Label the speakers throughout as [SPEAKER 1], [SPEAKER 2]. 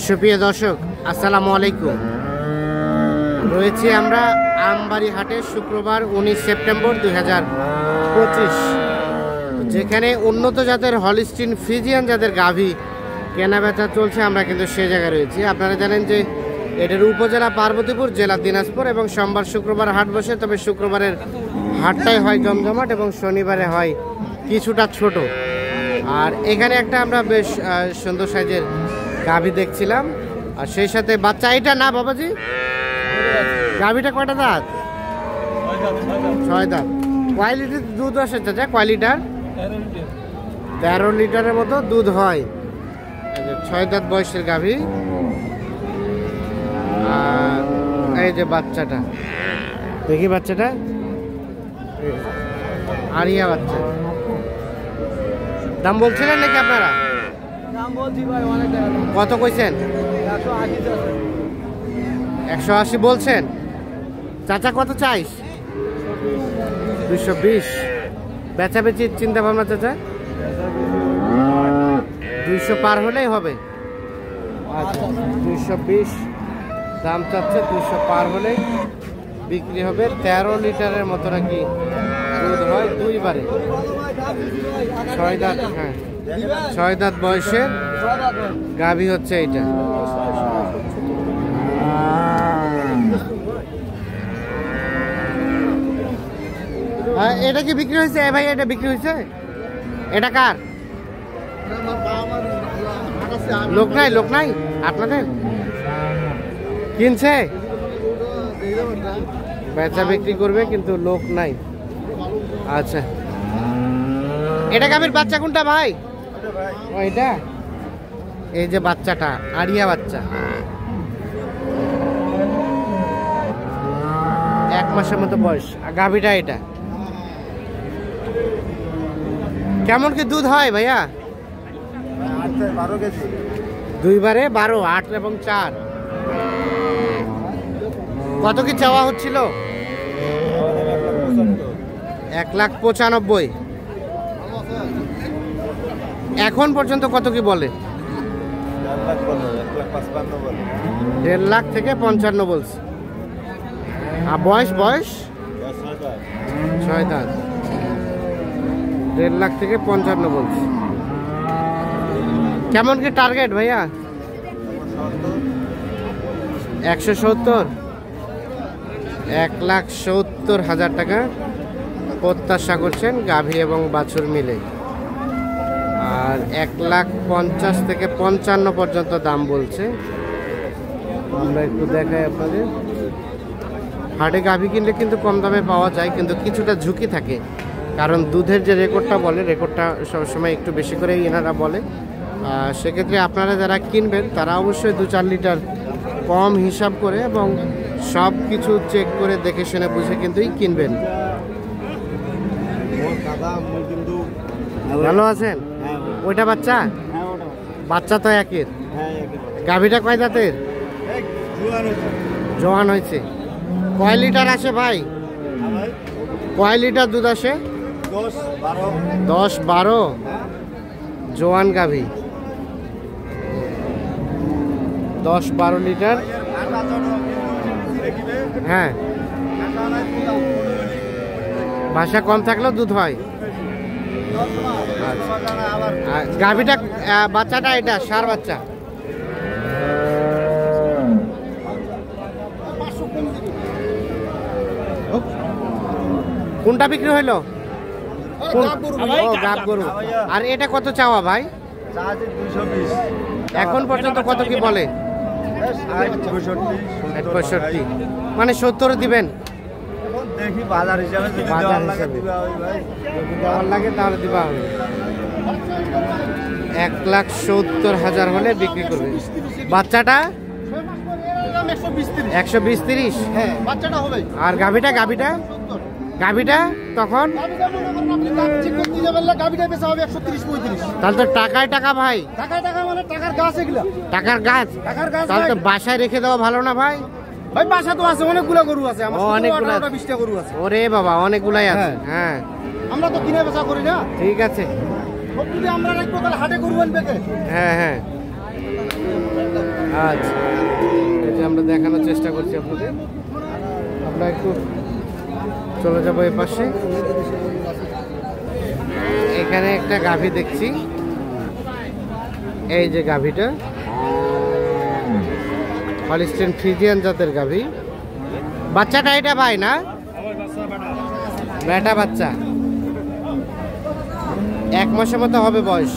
[SPEAKER 1] সুপ্রিয় দর্শক, আসসালামু আলাইকুম। রয়েছি আমরা আমবাড়ি হাটে শুক্রবার 19 সেপ্টেম্বর 2025, যেখানে উন্নত জাতের হলিস্টিন ফ্রিজিয়ান জাতের গাভী কেনা বেচা চলছে। আমরা কিন্তু সে জায়গায় রয়েছি। আপনারা জানেন যে এটার উপজেলা পার্বতীপুর, জেলা দিনাজপুর, এবং সোমবার শুক্রবার হাট বসে। তবে শুক্রবারের হাটটাই হয় জমজমাট এবং শনিবারে হয় কিছুটা ছোট। আর এখানে একটা আমরা বেশ সুন্দর সাইজের গাভী দেখছিলাম, আর সেই সাথে বাচ্চা। এটা না বাবাজি, গাভীটা কয়টা দাঁত? 6 দাঁত। কয় লিটার দুধ আসে চাচা? কয় লিটার? 13 লিটারের মতো দুধ হয়। 6 দাঁত বয়সের গাভী। আর এই যে বাচ্চাটা, দেখি বাচ্চাটা, আরিয়া বাচ্চা। দাম বলছিলেন নাকি আপনারা? কত কইছেন? 180 বলছেন। চাচা কত চাইস? 220। বেচা বেচির চিন্তা ভাবনা চাচা? 200 পার হলেই হবে। আচ্ছা, 220 দাম চাচ্ছে। 200 পার হলেই বিক্রি হবে। 13 লিটারের মতো নাকি দুধ হয় দুইবারে। 6 দাঁত। হ্যাঁ, 6 দাঁত বয়সের গাভী হচ্ছে এইটা। এটা কি বিক্রি হয়েছে ভাই? এটা বিক্রি হয়েছে? এটা কার? লোক নাই? লোক নাই আপনাদের? কিনছে, বেচা বিক্রি করবে, কিন্তু লোক নাই। আচ্ছা, এটা গাভীর বাচ্চা কোনটা ভাই? এটা এই যে বাচ্চাটা, আরিয়া বাচ্চা, 1 মাসের মতো বয়স। গাভীটা এটা কেমন কি দুধ হয় ভাইয়া?
[SPEAKER 2] 12 কেজি।
[SPEAKER 1] দুইবারে 12, 8 এবং 4। কত কি চাওয়া হচ্ছিল? 1,95,000। এখন পর্যন্ত কত কি বলে? 1,50,000 থেকে 55 বলছে। আর বয়স 6 দাঁত। 1,50,000 থেকে 55 বলছে। কেমন কি টার্গেট ভাইয়া? 170। 1,70,000 টাকা প্রত্যাশা করছেন গাভী এবং বাছুর মিলে। আর 1,50,000 থেকে 55 পর্যন্ত দাম বলছে। আমরা একটু দেখাই আপনাদের। হাটে গাভী কিনলে কিন্তু কম দামে পাওয়া যায়, কিন্তু কিছুটা ঝুঁকি থাকে। কারণ দুধের যে রেকর্ডটা বলে, রেকর্ডটা সবসময় একটু বেশি করেই এনারা বলে। সেক্ষেত্রে আপনারা যারা কিনবেন তারা অবশ্যই 2-4 লিটার কম হিসাব করে এবং সব কিছু চেক করে দেখে শুনে বুঝে কিন্তুই কিনবেন। ভালো আছেন? ওইটা বাচ্চা? বাচ্চা তো একের। গাভীটা কয় দাঁতের? জোয়ান হয়েছে। কয় লিটার আসে ভাই? কয় লিটার দুধ আসে? 10-12। জোয়ান গাভী 10-12 লিটার। হ্যাঁ, ভাষা কম থাকলেও দুধ হয়। গাভীটা বাচ্চাটা এটা ষাঁড় বাচ্চা। কোনটা বিক্রি হইলো? গাব গরু। আর এটা কত চাওয়া ভাই?
[SPEAKER 2] 220।
[SPEAKER 1] এখন পর্যন্ত কত কি বলে? 65। মানে 70 দিবেন?
[SPEAKER 2] দেখি বাজার হিসাবে যদি
[SPEAKER 1] বাজার
[SPEAKER 2] দেওয়ার লাগে
[SPEAKER 1] হিসাবে।
[SPEAKER 2] দিবা হবে ভাই।
[SPEAKER 1] যদি দেওয়ার লাগে তাহলে দিবা হবে। 1,70,000 হলে বিক্রি করবে। বাচ্চাটা 120-30।
[SPEAKER 2] হ্যাঁ, বাচ্চাটা হবে।
[SPEAKER 1] আর গাভীটা গাভীটা তখন তাহলে তো টাকায় টাকা ভাই।
[SPEAKER 2] মানে টাকার গাছ এগুলা।
[SPEAKER 1] টাকার গাছ। তাহলে তো বাসায় রেখে দেওয়া ভালো না ভাই?
[SPEAKER 2] ভাই বাসা তো আছে, অনেকগুলা গরু আছে আমার।
[SPEAKER 1] অনেকগুলা,
[SPEAKER 2] 20টা গরু আছে।
[SPEAKER 1] ওরে বাবা, অনেকগুলাই আছে। হ্যাঁ,
[SPEAKER 2] আমরা তো কিনে বেচা করি না।
[SPEAKER 1] ঠিক আছে,
[SPEAKER 2] সব যদি আমরা রাখবো তাহলে হাটে গরু আনবে কে?
[SPEAKER 1] হ্যাঁ হ্যাঁ। আচ্ছা, এটা আমরা দেখানোর চেষ্টা করছি আপনাদের। আমরা একটু চলে যাবো এ পাশে। এখানে একটা গাভী দেখছি, এই যে গাভীটা হলিস্টিন ফ্রিজিয়ান জাতের গাভী। বাচ্চাটা এটা ভাই না? বেটা বাচ্চা, 1 মাসের মতো হবে বয়স।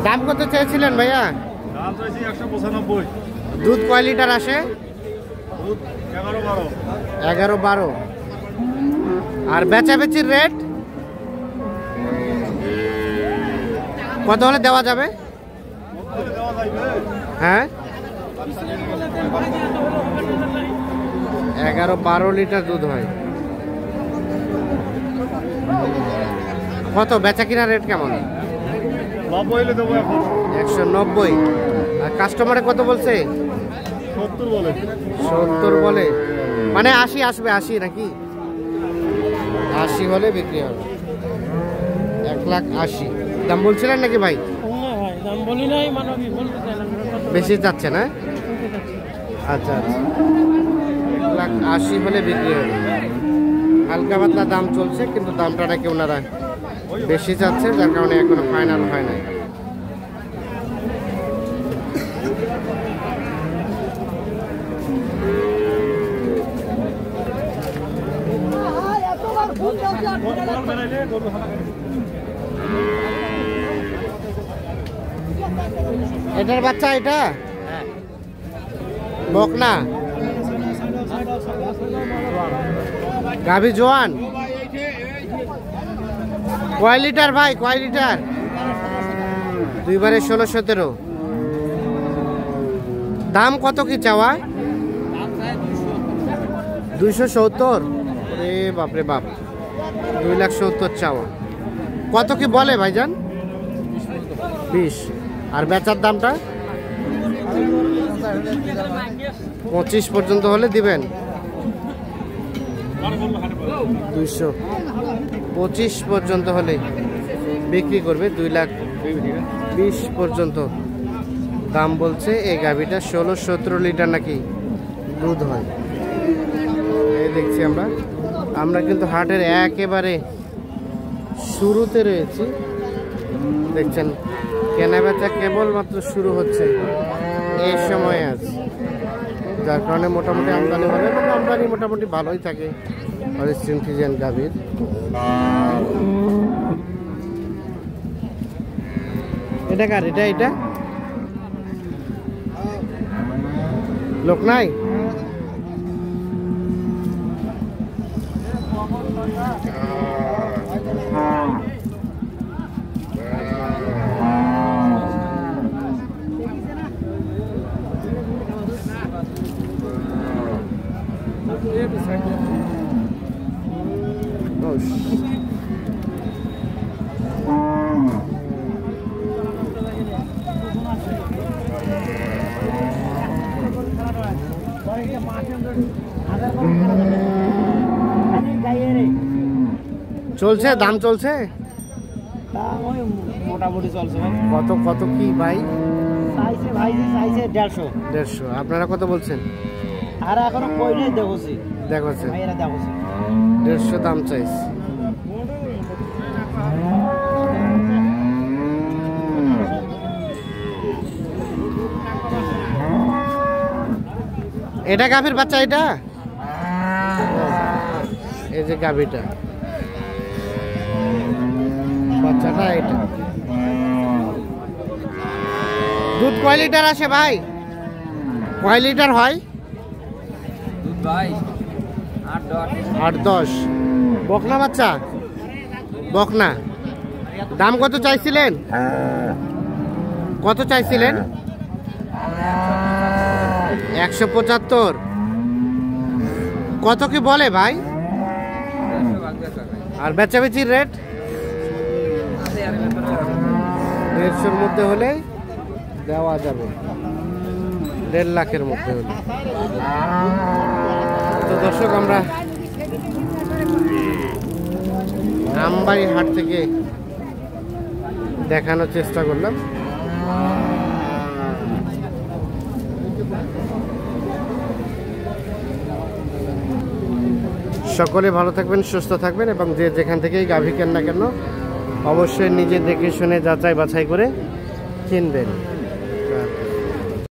[SPEAKER 1] দাম কত চেয়েছিলেন ভাইয়া?
[SPEAKER 3] দাম চাইছি 195।
[SPEAKER 1] দুধ কয় লিটার আসে?
[SPEAKER 3] দুধ 11-12।
[SPEAKER 1] 11-12। আর বেচাবেচির রেট কত হলে দেওয়া যাবে?
[SPEAKER 3] দেওয়া যাইবে।
[SPEAKER 1] হ্যাঁ, 11-12 লিটার দুধ হয়। কত বেচা কিনা রেট কেমন?
[SPEAKER 3] 90 হইলে দেবো এখন।
[SPEAKER 1] 190। আর কাস্টমারে কত বলছে?
[SPEAKER 3] 70 বলে।
[SPEAKER 1] 70 বলে, মানে 80 আসবে, 80 নাকি? 80 হলে বিক্রি হবে। 1,80,000 দাম বলছিলেন নাকি ভাই? বেশি যাচ্ছে না? আচ্ছা আচ্ছা, 1,80,000 হলে বিক্রি হবে। হালকা পাতলা দাম চলছে, কিন্তু দামটা নাকি ওনারা বেশি যাচ্ছে, যার কারণে এখনো ফাইনাল হয় নাই। এটার বাচ্চা, এটা বকনা গাভী জোয়ান। কয় লিটার ভাই, কয় লিটার? 2বারে 16-17। দাম কত কি চাওয়া? 270। রে বাপরে বাপ, 2,70,000 চাওয়া। কত কি বলে ভাইজান? 20। আর বেচার দামটা 25 পর্যন্ত হলে দিবেন। 225 পর্যন্ত হলে বিক্রি করবে। 2,20,000 পর্যন্ত দাম বলছে। এই গাভীটা 16-17 লিটার নাকি দুধ হয়। এই দেখছি আমরা কিন্তু হাটের একেবারে শুরুতে রয়েছি। দেখছেন কেনাবেচা কেবলমাত্র শুরু হচ্ছে এই সময় আছে, যার কারণে মোটামুটি আমদানি হবে এবং আমদানি মোটামুটি ভালোই থাকে হলিস্টিন ফ্রিজিয়ান গাভীর। এটা কার? এটা লোক নাই? চলছে, দাম চলছে
[SPEAKER 2] মোটামুটি চলছে।
[SPEAKER 1] কত কত কি ভাই?
[SPEAKER 2] চাইছে ভাই, চাইছে 150।
[SPEAKER 1] 150। আপনারা কত বলছেন?
[SPEAKER 2] আর এখনো কই নাই, দেখছি
[SPEAKER 1] দেখছেন
[SPEAKER 2] ভাইয়েরা দেখছি
[SPEAKER 1] 150 দাম চাইছে। এটা গাভীর বাচ্চা, এটা এই যে গাভীটা বাচ্চাটা, এটা দুধ কয় লিটার আসে ভাই? কয় লিটার হয়?
[SPEAKER 4] দুধ ভাই
[SPEAKER 1] 8-10। বকনা বাচ্চা, বকনা। দাম কত চাইছিলেন? কত চাইছিলেন? 175। কত কি বলে ভাই? আর বেচাবেচির রেট 150-র মধ্যে হলে দেওয়া যাবে, 1.5 লাখের মধ্যে হলে। তো দর্শক, আমরা আমবাড়ি হাট থেকে দেখানোর চেষ্টা করলাম। সকলে ভালো থাকবেন, সুস্থ থাকবেন এবং যে যেখান থেকেই গাভী কেন না কেন অবশ্যই নিজে দেখে শুনে যাচাই বাছাই করে কিনবেন।